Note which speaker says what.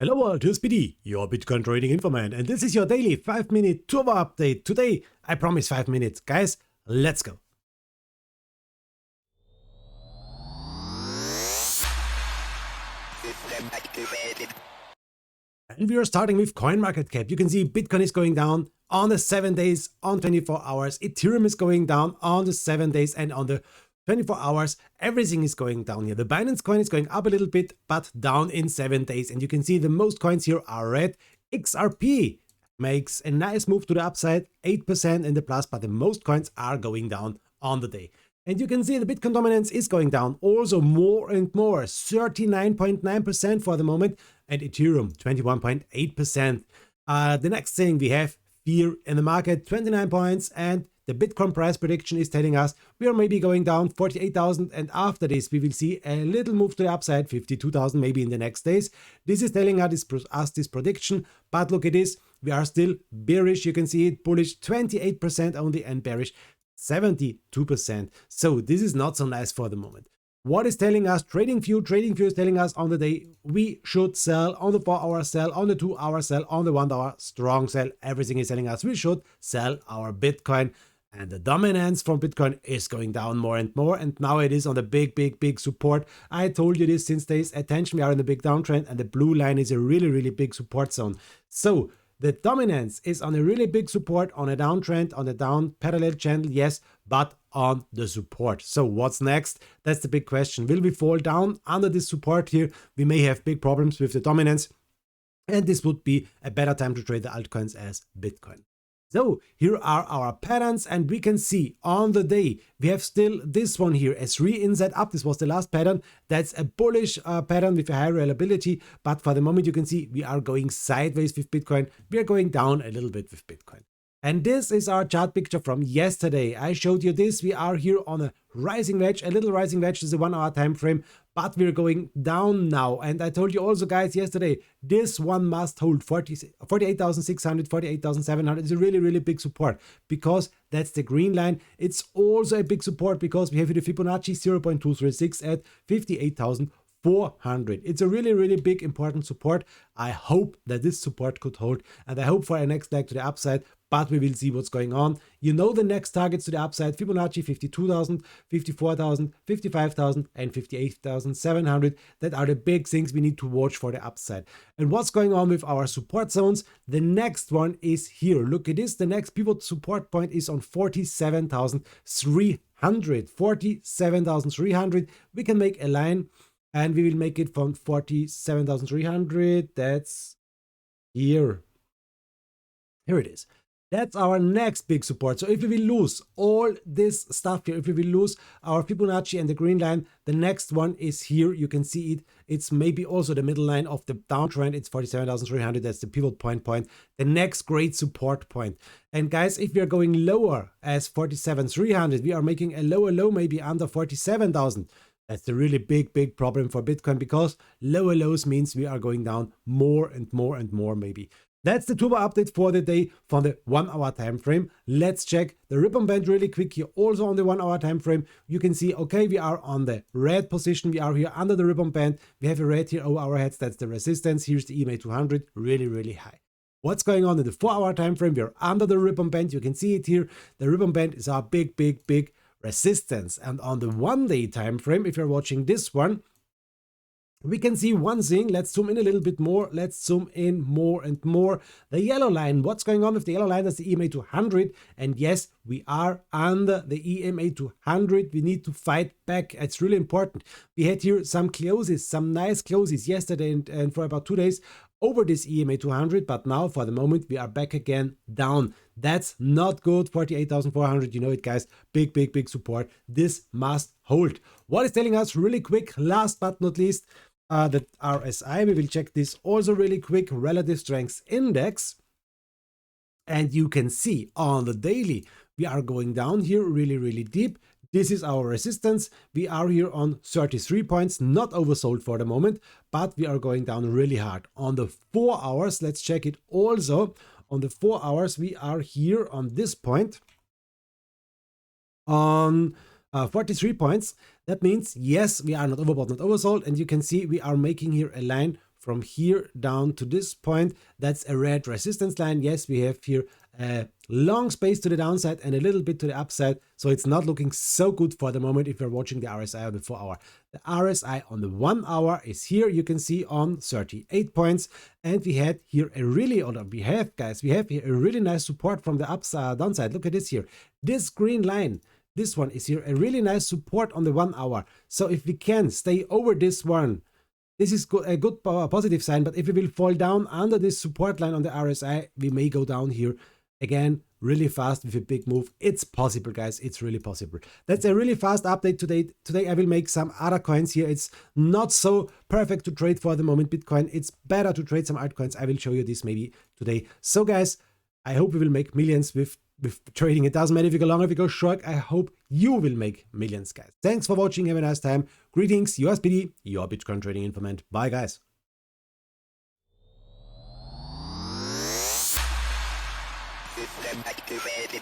Speaker 1: Hello world, here's Biti, your Bitcoin trading informant, and this is your daily 5-minute turbo update. Today, I promise 5 minutes. Guys, let's go. And we are starting with CoinMarketCap. You can see Bitcoin is going down on the 7 days, on 24 hours. Ethereum is going down on the 7 days, and on the 24 hours, everything is going down here. The Binance coin is going up a little bit, but down in 7 days. And you can see the most coins here are red. XRP makes a nice move to the upside, 8% in the plus, but the most coins are going down on the day. And you can see the Bitcoin dominance is going down also more and more, 39.9% for the moment, and Ethereum 21.8%. The next thing we have fear in the market, 29 points, and the Bitcoin price prediction is telling us we are maybe going down 48,000, and after this we will see a little move to the upside, 52,000 maybe in the next days. This is telling us this prediction, but look at this, we are still bearish. You can see it, bullish 28% only and bearish 72%. So this is not so nice for the moment. What is telling us TradingView? TradingView is telling us on the day we should sell, on the 4-hour sell, on the 2-hour sell, on the 1-hour strong sell. Everything is telling us we should sell our Bitcoin. And the dominance from Bitcoin is going down more and more. And now it is on the big support. I told you this since days. Attention, we are in the big downtrend, and the blue line is a really big support zone. So the dominance is on a really big support, on a downtrend, on a down parallel channel, yes, but on the support. So what's next? That's the big question. Will we fall down under this support here? We may have big problems with the dominance, and this would be a better time to trade the altcoins as Bitcoin. So here are our patterns, and we can see on the day we have still this one here, a 3 inside up. This was the last pattern. That's a bullish pattern with a high reliability, but for the moment you can see we are going sideways with Bitcoin. We are going down a little bit with Bitcoin. And this is our chart picture from yesterday. I showed you this. We are here on a rising wedge, a little rising wedge. This is a 1-hour time frame, but we're going down now. And I told you also, guys, yesterday, this one must hold 48,600, 48,700 is a really big support, because that's the green line. It's also a big support because we have the Fibonacci 0.236 at 58,400. It's a really big important support. I hope that this support could hold, and I hope for a next leg to the upside, but we will see what's going on. You know the next targets to the upside, Fibonacci 52,000, 54,000, 55,000 and 58,700. That are the big things we need to watch for the upside. And what's going on with our support zones? The next one is here. Look at this. The next pivot support point is on 47,300. 47,300. We can make a line, and we will make it from 47,300. That's here. Here it is. That's our next big support. So if we will lose all this stuff here, if we will lose our Fibonacci and the green line, the next one is here. You can see it. It's maybe also the middle line of the downtrend. It's 47,300. That's the pivot point. The next great support point. And guys, if we are going lower as 47,300, we are making a lower low maybe under 47,000. That's the really big problem for Bitcoin, because lower lows means we are going down more and more maybe. That's the turbo update for the day for the 1-hour time frame. Let's check the ribbon band really quick here. Also on the 1-hour time frame, you can see, okay, we are on the red position. We are here under the ribbon band. We have a red here over our heads. That's the resistance. Here's the EMA 200, really high. What's going on in the 4-hour time frame? We are under the ribbon band. You can see it here. The ribbon band is our big resistance. And on the 1-day time frame, if you're watching this one, we can see one thing. Let's zoom in a little bit more. Let's zoom in more and more. The yellow line. What's going on with the yellow line? That's the EMA 200. And yes, we are under the EMA 200. We need to fight back. It's really important. We had here some closes, some nice closes yesterday and for about 2 days over this EMA 200. But now for the moment, we are back again down. That's not good. 48,400. You know it, guys. Big support. This must hold. What is telling us really quick, last but not least, the RSI, we will check this also really quick, relative strength index. And you can see on the daily, we are going down here really deep. This is our resistance. We are here on 33 points, not oversold for the moment, but we are going down really hard. On the 4 hours, let's check it also. On the 4 hours, we are here on this point on 43 points. That means, yes, we are not overbought, not oversold. And you can see we are making here a line from here down to this point. That's a red resistance line. Yes, we have here a long space to the downside and a little bit to the upside, so it's not looking so good for the moment if you're watching the RSI or the 4 hour. The RSI on the 1 hour is here, you can see, on 38 points, and we had here a really, or we have here a really nice support from the upside downside. Look at this here, this green line. This one is here a really nice support on the 1 hour. So if we can stay over this one, this is a good positive sign. But if we will fall down under this support line on the RSI, we may go down here again really fast with a big move. It's possible, guys. It's really possible. That's a really fast update today. Today I will make some other coins here. It's not so perfect to trade for the moment Bitcoin. It's better to trade some altcoins. I will show you this maybe today. So guys, I hope we will make millions with trading. It doesn't matter if you go long or if you go short. I hope you will make millions, guys. Thanks for watching. Have a nice time. Greetings, yours Biti, your Bitcoin trading informant. Bye, guys.
Speaker 2: System activated.